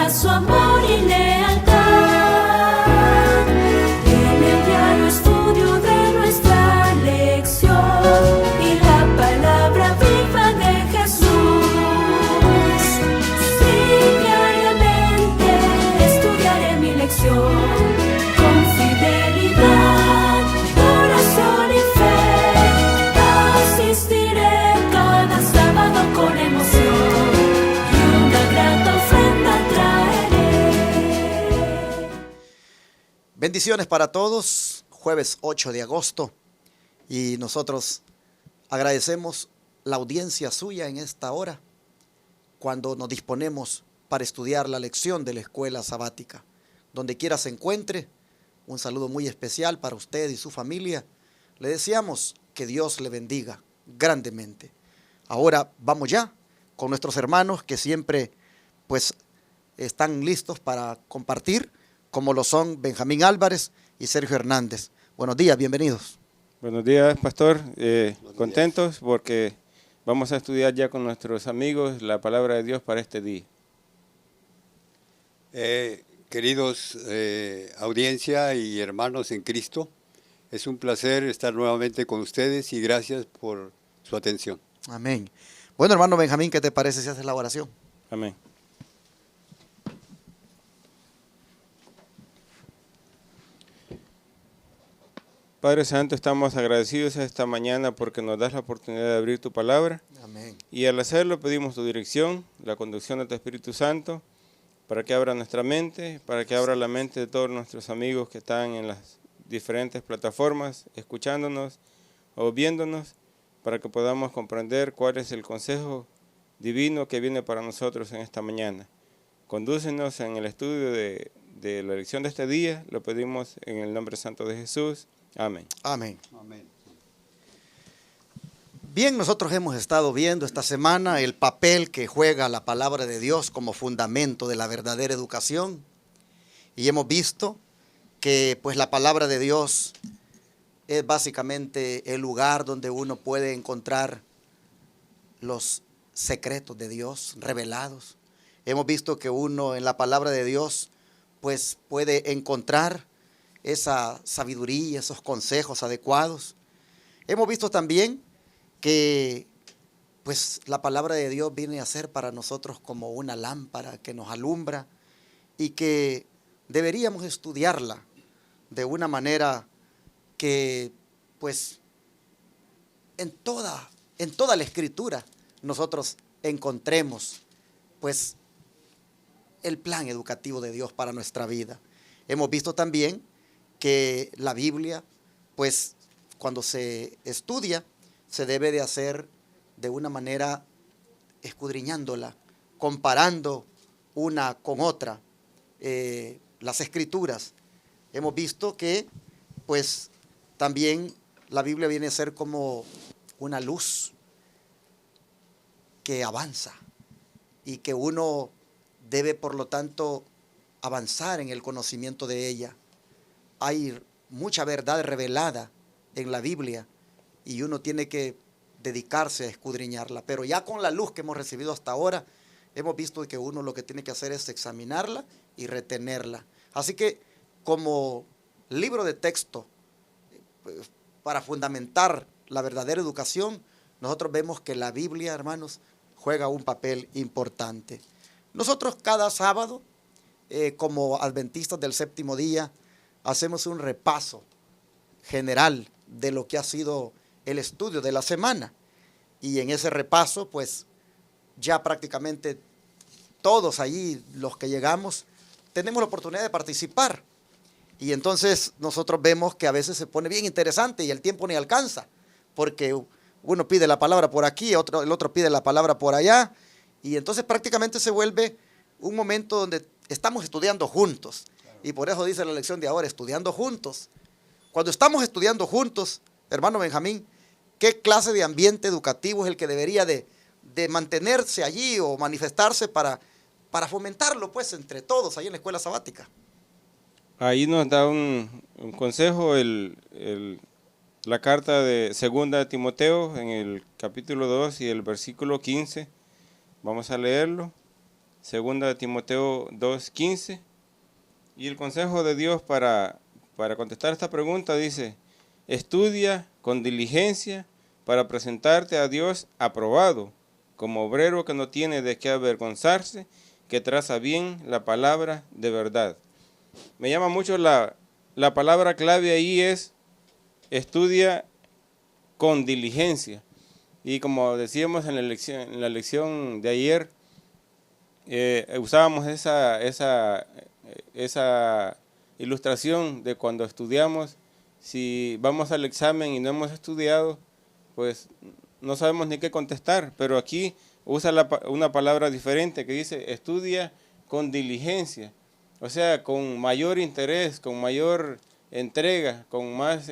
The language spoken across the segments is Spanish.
muestra su amor y lealtad. En el diario estudio de nuestra lección y la palabra viva de Jesús. Sí, diariamente estudiaré mi lección con fidelidad, oración y fe. Asistiré cada sábado con emoción y una grata ofrenda traeré. Bendiciones para todos, jueves 8 de agosto, y nosotros agradecemos la audiencia suya en esta hora, cuando nos disponemos para estudiar la lección de la escuela sabática. Donde quiera se encuentre, un saludo muy especial para usted y su familia. Le deseamos que Dios le bendiga grandemente. Ahora vamos ya con nuestros hermanos que siempre pues están listos para compartir, como lo son Benjamín Álvarez y Sergio Hernández. Buenos días, bienvenidos. Buenos días, pastor. Contentos porque vamos a estudiar ya con nuestros amigos la palabra de Dios para este día. Queridos audiencia y hermanos en Cristo, es un placer estar nuevamente con ustedes y gracias por su atención. Amén. Bueno, hermano Benjamín, ¿qué te parece si haces la oración? Amén. Padre Santo, estamos agradecidos esta mañana porque nos das la oportunidad de abrir tu palabra. Amén. Y al hacerlo pedimos tu dirección, la conducción de tu Espíritu Santo, para que abra nuestra mente, para que abra la mente de todos nuestros amigos que están en las diferentes plataformas, escuchándonos o viéndonos, para que podamos comprender cuál es el consejo divino que viene para nosotros en esta mañana. Condúcenos en el estudio de la lección de este día, lo pedimos en el nombre santo de Jesús. Amén. Amén. Amén. Bien, nosotros hemos estado viendo esta semana el papel que juega la palabra de Dios como fundamento de la verdadera educación. Y hemos visto que pues la palabra de Dios es básicamente el lugar donde uno puede encontrar los secretos de Dios revelados. Hemos visto que uno en la palabra de Dios pues puede encontrar esa sabiduría, esos consejos adecuados. Hemos visto también que pues la palabra de Dios viene a ser para nosotros como una lámpara que nos alumbra y que deberíamos estudiarla de una manera que pues en toda la escritura nosotros encontremos pues el plan educativo de Dios para nuestra vida. Hemos visto también que la Biblia, pues cuando se estudia, se debe de hacer de una manera escudriñándola, comparando una con otra, las escrituras. Hemos visto que, pues, también la Biblia viene a ser como una luz que avanza y que uno debe, por lo tanto, avanzar en el conocimiento de ella. Hay mucha verdad revelada en la Biblia y uno tiene que dedicarse a escudriñarla. Pero ya con la luz que hemos recibido hasta ahora, hemos visto que uno lo que tiene que hacer es examinarla y retenerla. Así que como libro de texto para fundamentar la verdadera educación, nosotros vemos que la Biblia, hermanos, juega un papel importante. Nosotros cada sábado, como adventistas del séptimo día, hacemos un repaso general de lo que ha sido el estudio de la semana. Y en ese repaso, pues, ya prácticamente todos allí, los que llegamos, tenemos la oportunidad de participar. Y entonces nosotros vemos que a veces se pone bien interesante y el tiempo ni alcanza, porque uno pide la palabra por aquí, el otro pide la palabra por allá, y entonces prácticamente se vuelve un momento donde estamos estudiando juntos. Y por eso dice la lección de ahora, estudiando juntos. Cuando estamos estudiando juntos, hermano Benjamín, ¿qué clase de ambiente educativo es el que debería de mantenerse allí o manifestarse para fomentarlo pues entre todos ahí en la escuela sabática? Ahí nos da un consejo la carta de 2 de Timoteo en el capítulo 2 y el versículo 15. Vamos a leerlo. 2 de Timoteo 2:15. Y el consejo de Dios para contestar esta pregunta dice: estudia con diligencia para presentarte a Dios aprobado, como obrero que no tiene de qué avergonzarse, que traza bien la palabra de verdad. Me llama mucho la palabra clave ahí es estudia con diligencia. Y como decíamos en la lección de ayer, usábamos esa ilustración de cuando estudiamos. Si vamos al examen y no hemos estudiado, pues no sabemos ni qué contestar, pero aquí usa una palabra diferente que dice estudia con diligencia, o sea, con mayor interés, con mayor entrega, con más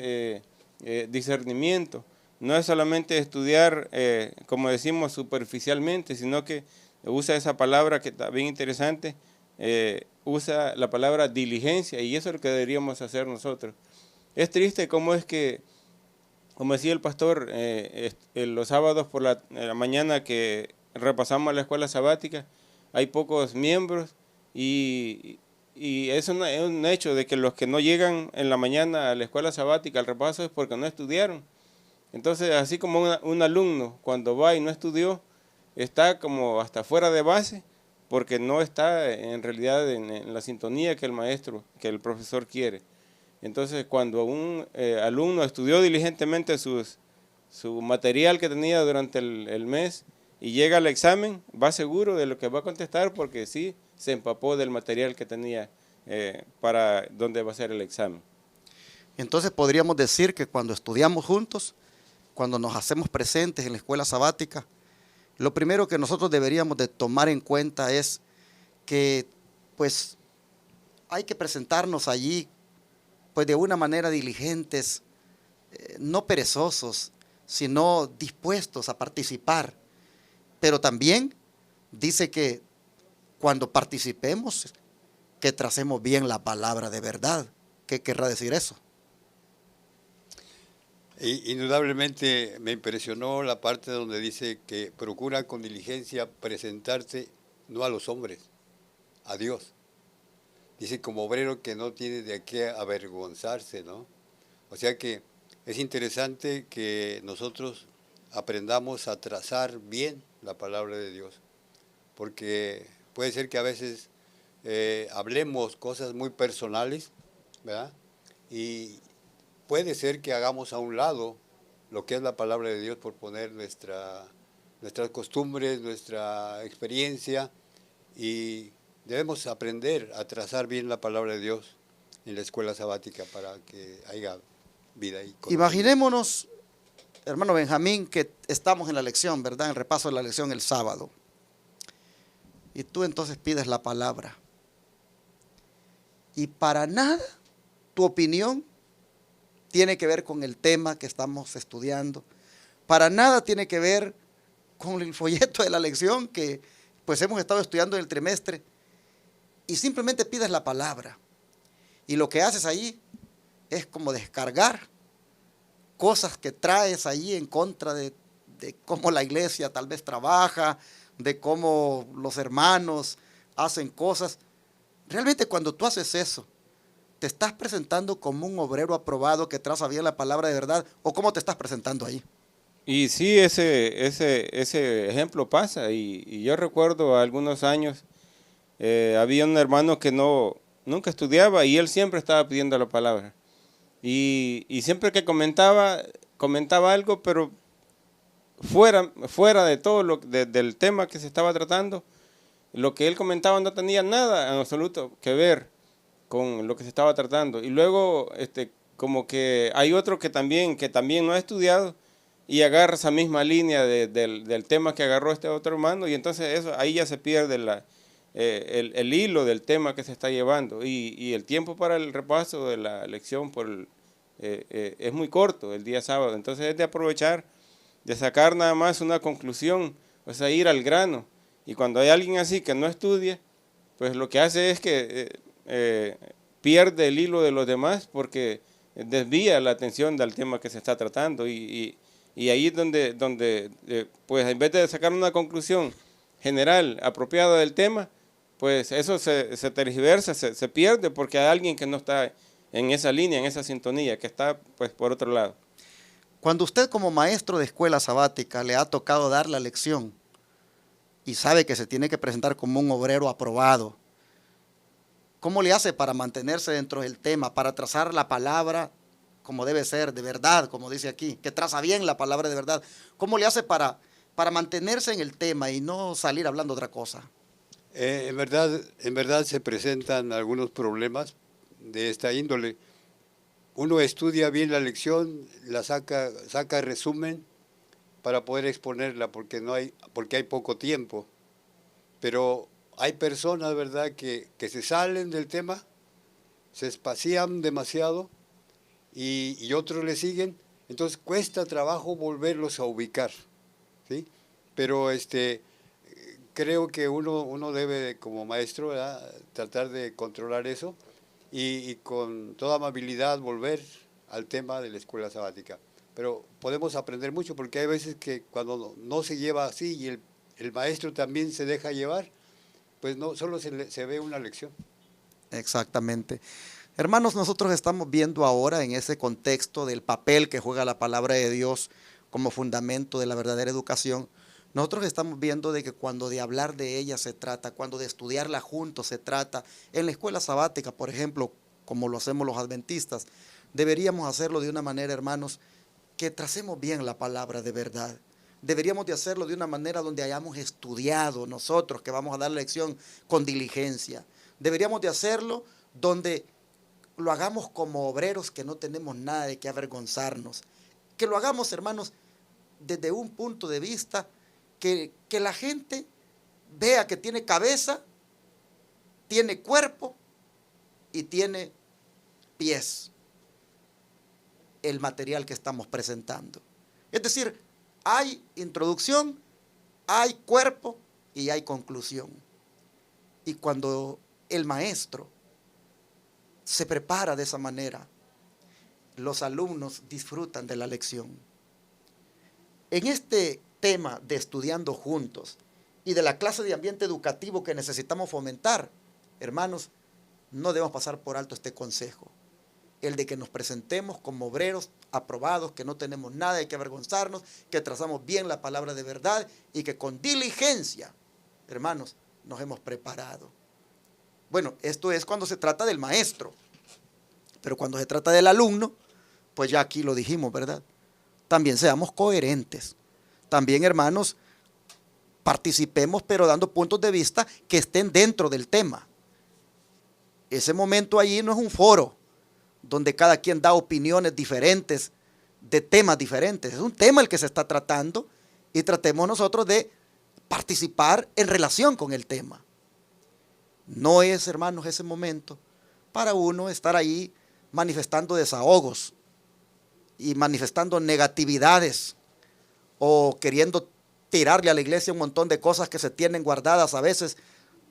discernimiento. No es solamente estudiar, como decimos, superficialmente, sino que usa esa palabra que está bien interesante, usa la palabra diligencia, y eso es lo que deberíamos hacer nosotros. Es triste cómo es que, como decía el pastor, los sábados por la mañana que repasamos la escuela sabática, hay pocos miembros y es un hecho de que los que no llegan en la mañana a la escuela sabática al repaso es porque no estudiaron. Entonces, así como un alumno cuando va y no estudió, está como hasta fuera de base, porque no está en realidad en la sintonía que el maestro, que el profesor quiere. Entonces, cuando un alumno estudió diligentemente su material que tenía durante el mes y llega al examen, va seguro de lo que va a contestar, porque sí se empapó del material que tenía para donde va a ser el examen. Entonces podríamos decir que cuando estudiamos juntos, cuando nos hacemos presentes en la escuela sabática, lo primero que nosotros deberíamos de tomar en cuenta es que pues hay que presentarnos allí pues de una manera diligentes, no perezosos, sino dispuestos a participar. Pero también dice que cuando participemos, que tracemos bien la palabra de verdad. ¿Qué querrá decir eso? Indudablemente me impresionó la parte donde dice que procura con diligencia presentarte no a los hombres, a Dios. Dice como obrero que no tiene de qué avergonzarse, ¿no? O sea que es interesante que nosotros aprendamos a trazar bien la palabra de Dios, porque puede ser que a veces hablemos cosas muy personales, ¿verdad? Y puede ser que hagamos a un lado lo que es la palabra de Dios por poner nuestras costumbres, nuestra experiencia, y debemos aprender a trazar bien la palabra de Dios en la escuela sabática para que haya vida y conocimiento. Imaginémonos, hermano Benjamín, que estamos en la lección, ¿verdad? En el repaso de la lección el sábado. Y tú entonces pides la palabra. Y para nada tu opinión tiene que ver con el tema que estamos estudiando. Para nada tiene que ver con el folleto de la lección que pues hemos estado estudiando en el trimestre. Y simplemente pides la palabra. Y lo que haces ahí es como descargar cosas que traes ahí en contra de cómo la iglesia tal vez trabaja, de cómo los hermanos hacen cosas. Realmente cuando tú haces eso, ¿te estás presentando como un obrero aprobado que traza bien la palabra de verdad? ¿O cómo te estás presentando ahí? Y sí, ese ejemplo pasa. Y yo recuerdo algunos años, había un hermano que nunca estudiaba y él siempre estaba pidiendo la palabra. Y siempre que comentaba algo, pero fuera de todo del tema que se estaba tratando, lo que él comentaba no tenía nada en absoluto que ver con lo que se estaba tratando. Y luego como que hay otro que también no ha estudiado y agarra esa misma línea del tema que agarró este otro hermano, y entonces ahí ya se pierde el hilo del tema que se está llevando, y el tiempo para el repaso de la lección es muy corto el día sábado. Entonces es de aprovechar, de sacar nada más una conclusión, o sea, ir al grano. Y cuando hay alguien así que no estudia, pues lo que hace es que pierde el hilo de los demás, porque desvía la atención del tema que se está tratando, y ahí es donde pues en vez de sacar una conclusión general apropiada del tema, pues eso se tergiversa, se pierde porque hay alguien que no está en esa línea, en esa sintonía, que está pues por otro lado. Cuando usted como maestro de escuela sabática le ha tocado dar la lección y sabe que se tiene que presentar como un obrero aprobado, ¿cómo le hace para mantenerse dentro del tema, para trazar la palabra como debe ser, de verdad, como dice aquí, que traza bien la palabra de verdad? ¿Cómo le hace para mantenerse en el tema y no salir hablando otra cosa? En verdad se presentan algunos problemas de esta índole. Uno estudia bien la lección, la saca resumen para poder exponerla porque hay poco tiempo. Pero hay personas, ¿verdad?, que se salen del tema, se espacían demasiado y otros le siguen. Entonces cuesta trabajo volverlos a ubicar, ¿sí? Pero creo que uno debe, como maestro, ¿verdad?, tratar de controlar eso y con toda amabilidad volver al tema de la escuela sabática. Pero podemos aprender mucho porque hay veces que cuando no se lleva así y el maestro también se deja llevar, pues no solo se ve una lección. Exactamente. Hermanos, nosotros estamos viendo ahora en ese contexto del papel que juega la palabra de Dios como fundamento de la verdadera educación. Nosotros estamos viendo de que cuando de hablar de ella se trata, cuando de estudiarla juntos se trata, en la escuela sabática, por ejemplo, como lo hacemos los adventistas, deberíamos hacerlo de una manera, hermanos, que tracemos bien la palabra de verdad. Deberíamos de hacerlo de una manera donde hayamos estudiado nosotros, que vamos a dar la lección con diligencia. Deberíamos de hacerlo donde lo hagamos como obreros que no tenemos nada de qué avergonzarnos. Que lo hagamos, hermanos, desde un punto de vista que la gente vea que tiene cabeza, tiene cuerpo y tiene pies el material que estamos presentando. Es decir, hay introducción, hay cuerpo y hay conclusión. Y cuando el maestro se prepara de esa manera, los alumnos disfrutan de la lección. En este tema de estudiando juntos y de la clase de ambiente educativo que necesitamos fomentar, hermanos, no debemos pasar por alto este consejo, el de que nos presentemos como obreros aprobados, que no tenemos nada de que avergonzarnos, que trazamos bien la palabra de verdad y que con diligencia, hermanos, nos hemos preparado. Bueno, esto es cuando se trata del maestro, pero cuando se trata del alumno, pues ya aquí lo dijimos, ¿verdad? También seamos coherentes. También, hermanos, participemos, pero dando puntos de vista que estén dentro del tema. Ese momento allí no es un foro donde cada quien da opiniones diferentes de temas diferentes. Es un tema el que se está tratando y tratemos nosotros de participar en relación con el tema. No es, hermanos, ese momento para uno estar ahí manifestando desahogos y manifestando negatividades o queriendo tirarle a la iglesia un montón de cosas que se tienen guardadas a veces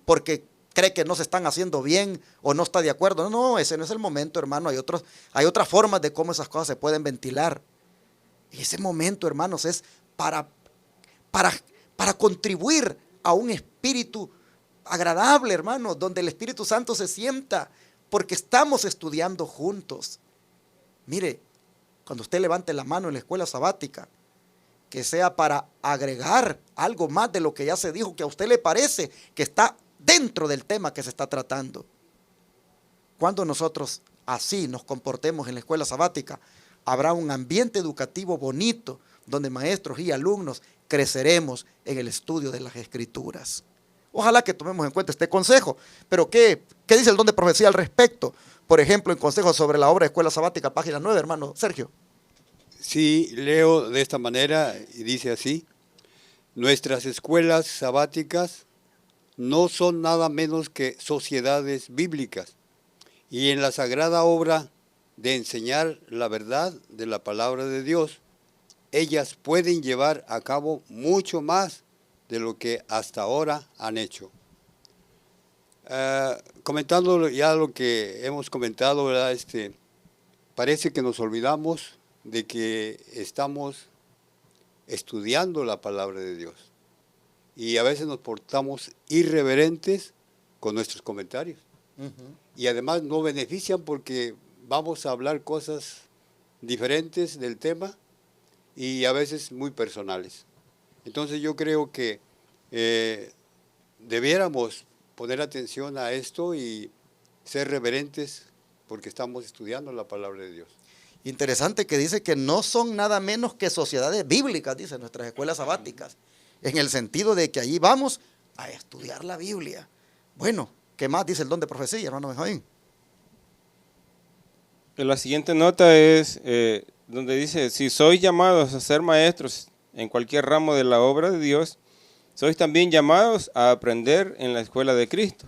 porque cree que no se están haciendo bien o no está de acuerdo. No, ese no es el momento, hermano. Hay otras formas de cómo esas cosas se pueden ventilar. Y ese momento, hermanos, es para contribuir a un espíritu agradable, hermanos, donde el Espíritu Santo se sienta, porque estamos estudiando juntos. Mire, cuando usted levante la mano en la escuela sabática, que sea para agregar algo más de lo que ya se dijo, que a usted le parece que está dentro del tema que se está tratando. Cuando nosotros así nos comportemos en la escuela sabática, habrá un ambiente educativo bonito, donde maestros y alumnos creceremos en el estudio de las Escrituras. Ojalá que tomemos en cuenta este consejo. Pero ¿qué dice el don de profecía al respecto? Por ejemplo, en consejos sobre la obra de escuela sabática, página 9, hermano Sergio. Sí, leo de esta manera y dice así: nuestras escuelas sabáticas no son nada menos que sociedades bíblicas, y en la sagrada obra de enseñar la verdad de la palabra de Dios, ellas pueden llevar a cabo mucho más de lo que hasta ahora han hecho. Comentando ya lo que hemos comentado, ¿verdad? Parece que nos olvidamos de que estamos estudiando la palabra de Dios y a veces nos portamos irreverentes con nuestros comentarios. Ujú. Y además no benefician porque vamos a hablar cosas diferentes del tema y a veces muy personales. Entonces yo creo que debiéramos poner atención a esto y ser reverentes porque estamos estudiando la palabra de Dios. Interesante que dice que no son nada menos que sociedades bíblicas, dice nuestras escuelas sabáticas, en el sentido de que allí vamos a estudiar la Biblia. Bueno, ¿qué más dice el don de profecía, hermano Benjamín? La siguiente nota es donde dice, si sois llamados a ser maestros en cualquier ramo de la obra de Dios, sois también llamados a aprender en la escuela de Cristo.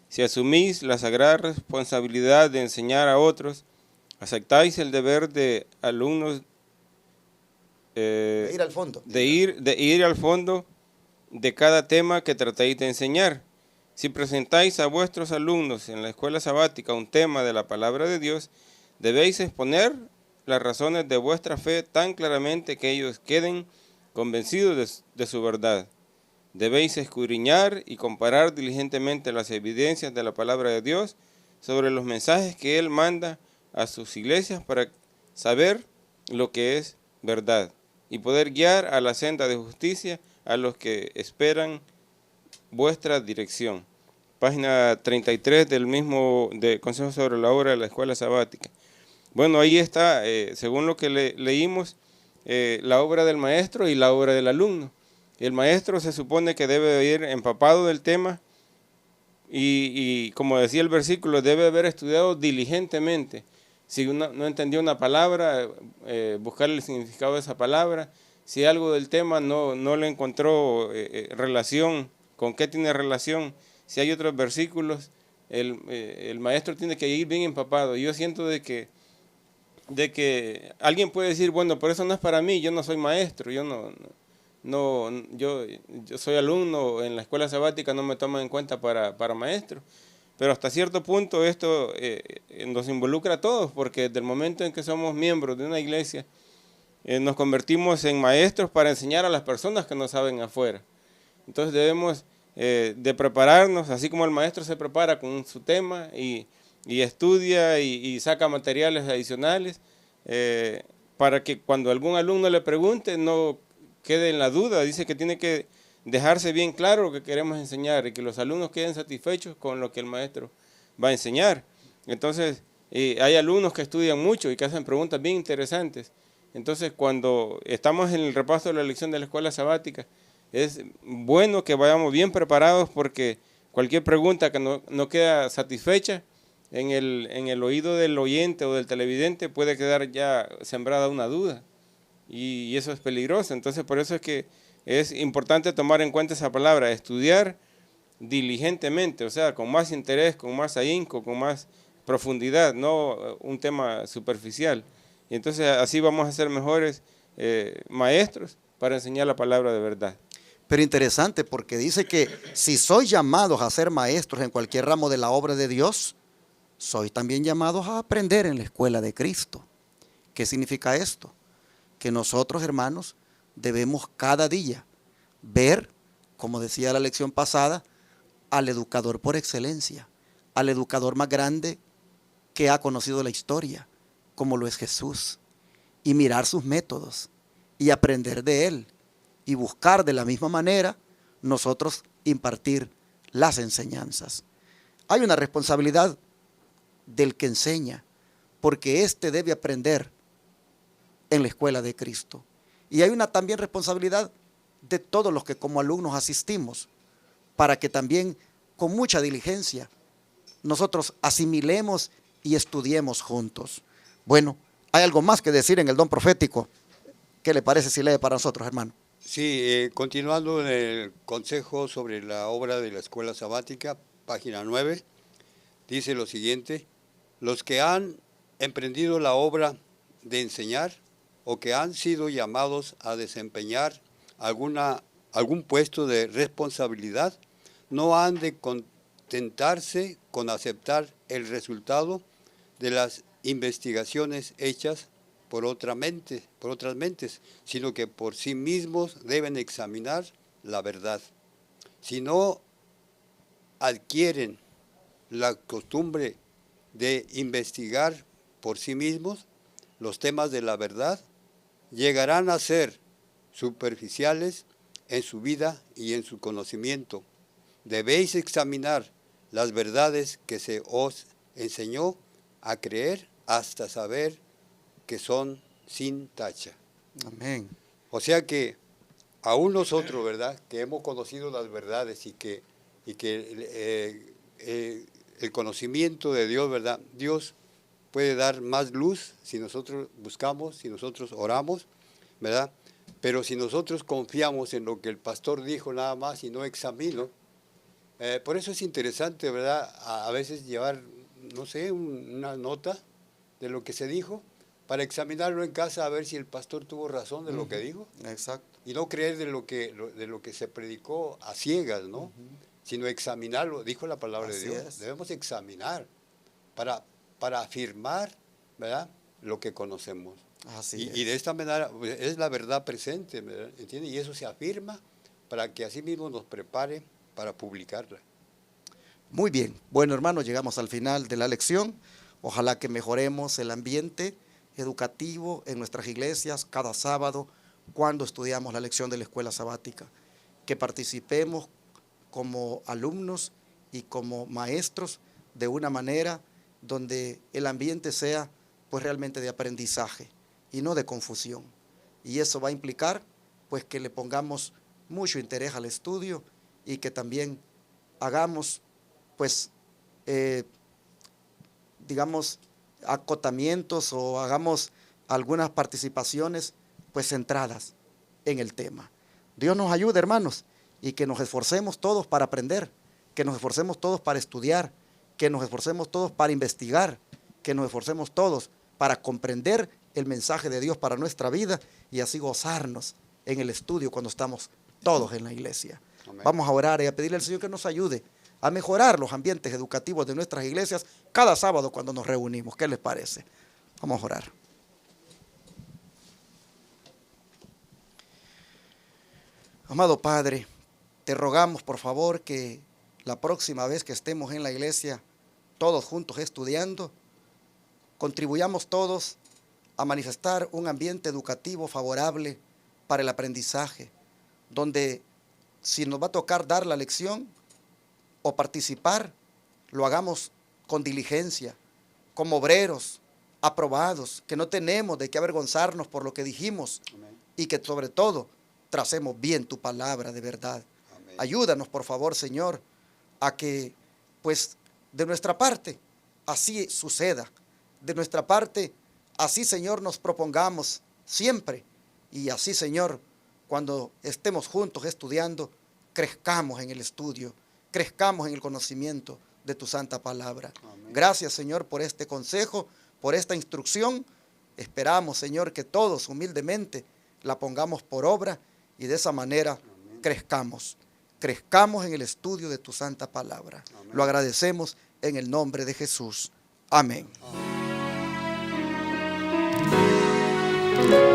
Si asumís la sagrada responsabilidad de enseñar a otros, aceptáis el deber de alumnos De ir al fondo. de ir al fondo de cada tema que tratáis de enseñar. Si presentáis a vuestros alumnos en la escuela sabática un tema de la palabra de Dios, debéis exponer las razones de vuestra fe tan claramente que ellos queden convencidos de su verdad. Debéis escudriñar y comparar diligentemente las evidencias de la palabra de Dios sobre los mensajes que Él manda a sus iglesias para saber lo que es verdad y poder guiar a la senda de justicia a los que esperan vuestra dirección. Página 33 del mismo de Consejo sobre la obra de la escuela sabática. Bueno, ahí está, según lo que leímos, la obra del maestro y la obra del alumno. El maestro se supone que debe ir empapado del tema y como decía el versículo, debe haber estudiado diligentemente. Si no entendió una palabra, buscar el significado de esa palabra. Si algo del tema no le encontró relación, con qué tiene relación. Si hay otros versículos, el maestro tiene que ir bien empapado. Yo siento de que alguien puede decir, bueno, pero eso no es para mí, yo no soy maestro, yo soy alumno en la escuela sabática, no me toman en cuenta para maestro. Pero hasta cierto punto esto nos involucra a todos, porque desde el momento en que somos miembros de una iglesia, nos convertimos en maestros para enseñar a las personas que no saben afuera. Entonces debemos de prepararnos, así como el maestro se prepara con su tema y estudia y saca materiales adicionales, para que cuando algún alumno le pregunte no quede en la duda. Dice que tiene que dejarse bien claro lo que queremos enseñar y que los alumnos queden satisfechos con lo que el maestro va a enseñar. Entonces, hay alumnos que estudian mucho y que hacen preguntas bien interesantes. Entonces, cuando estamos en el repaso de la lección de la escuela sabática, es bueno que vayamos bien preparados porque cualquier pregunta que no queda satisfecha en el oído del oyente o del televidente puede quedar ya sembrada una duda y eso es peligroso. Entonces, por eso es que es importante tomar en cuenta esa palabra, estudiar diligentemente, o sea, con más interés, con más ahínco, con más profundidad, no un tema superficial. Y entonces así vamos a ser mejores maestros para enseñar la palabra de verdad. Pero interesante porque dice que si sois llamados a ser maestros en cualquier ramo de la obra de Dios, sois también llamados a aprender en la escuela de Cristo. ¿Qué significa esto? Que nosotros, hermanos, debemos cada día ver, como decía la lección pasada, al educador por excelencia, al educador más grande que ha conocido la historia, como lo es Jesús, y mirar sus métodos y aprender de él y buscar de la misma manera nosotros impartir las enseñanzas. Hay una responsabilidad del que enseña, porque éste debe aprender en la escuela de Cristo. Y hay una también responsabilidad de todos los que como alumnos asistimos, para que también con mucha diligencia nosotros asimilemos y estudiemos juntos. Bueno, hay algo más que decir en el don profético. ¿Qué le parece si lee para nosotros, hermano? Sí, continuando en el consejo sobre la obra de la escuela sabática, página 9, dice lo siguiente: los que han emprendido la obra de enseñar o que han sido llamados a desempeñar algún puesto de responsabilidad, no han de contentarse con aceptar el resultado de las investigaciones hechas por otras mentes, sino que por sí mismos deben examinar la verdad. Si no adquieren la costumbre de investigar por sí mismos los temas de la verdad, llegarán a ser superficiales en su vida y en su conocimiento. Debéis examinar las verdades que se os enseñó a creer hasta saber que son sin tacha. Amén. O sea que aún nosotros, ¿verdad?, que hemos conocido las verdades y que el conocimiento de Dios, ¿verdad?, Dios puede dar más luz si nosotros buscamos, si nosotros oramos, ¿verdad? Pero si nosotros confiamos en lo que el pastor dijo nada más y no examino, por eso es interesante, ¿verdad?, a veces llevar, no sé, una nota de lo que se dijo para examinarlo en casa a ver si el pastor tuvo razón de lo que dijo. Exacto. Y no creer de lo que se predicó a ciegas, ¿no? Sino examinarlo, dijo la palabra Así de Dios. es. Debemos examinar para afirmar, ¿verdad?, lo que conocemos. Así es. Y de esta manera pues, es la verdad presente, ¿verdad? ¿Entiendes? Y eso se afirma para que así mismo nos prepare para publicarla. Muy bien. Bueno, hermanos, llegamos al final de la lección. Ojalá que mejoremos el ambiente educativo en nuestras iglesias cada sábado cuando estudiamos la lección de la escuela sabática. Que participemos como alumnos y como maestros de una manera donde el ambiente sea pues realmente de aprendizaje y no de confusión. Y eso va a implicar pues que le pongamos mucho interés al estudio y que también hagamos pues digamos acotamientos o hagamos algunas participaciones pues centradas en el tema. Dios nos ayude, hermanos, y que nos esforcemos todos para aprender, que nos esforcemos todos para estudiar, que nos esforcemos todos para investigar, que nos esforcemos todos para comprender el mensaje de Dios para nuestra vida y así gozarnos en el estudio cuando estamos todos en la iglesia. Amén. Vamos a orar y a pedirle al Señor que nos ayude a mejorar los ambientes educativos de nuestras iglesias cada sábado cuando nos reunimos. ¿Qué les parece? Vamos a orar. Amado Padre, te rogamos por favor que la próxima vez que estemos en la iglesia, todos juntos estudiando, contribuyamos todos a manifestar un ambiente educativo favorable para el aprendizaje, donde si nos va a tocar dar la lección o participar, lo hagamos con diligencia, como obreros, aprobados, que no tenemos de qué avergonzarnos por lo que dijimos. Amén. Y que sobre todo tracemos bien tu palabra de verdad. Amén. Ayúdanos, por favor, Señor, a que, pues, de nuestra parte, así suceda. De nuestra parte, así, Señor, nos propongamos siempre. Y así, Señor, cuando estemos juntos estudiando, crezcamos en el estudio, crezcamos en el conocimiento de tu santa palabra. Amén. Gracias, Señor, por este consejo, por esta instrucción. Esperamos, Señor, que todos humildemente la pongamos por obra y de esa manera Amén. crezcamos en el estudio de tu santa palabra. Amén. Lo agradecemos en el nombre de Jesús. Amén. Amén.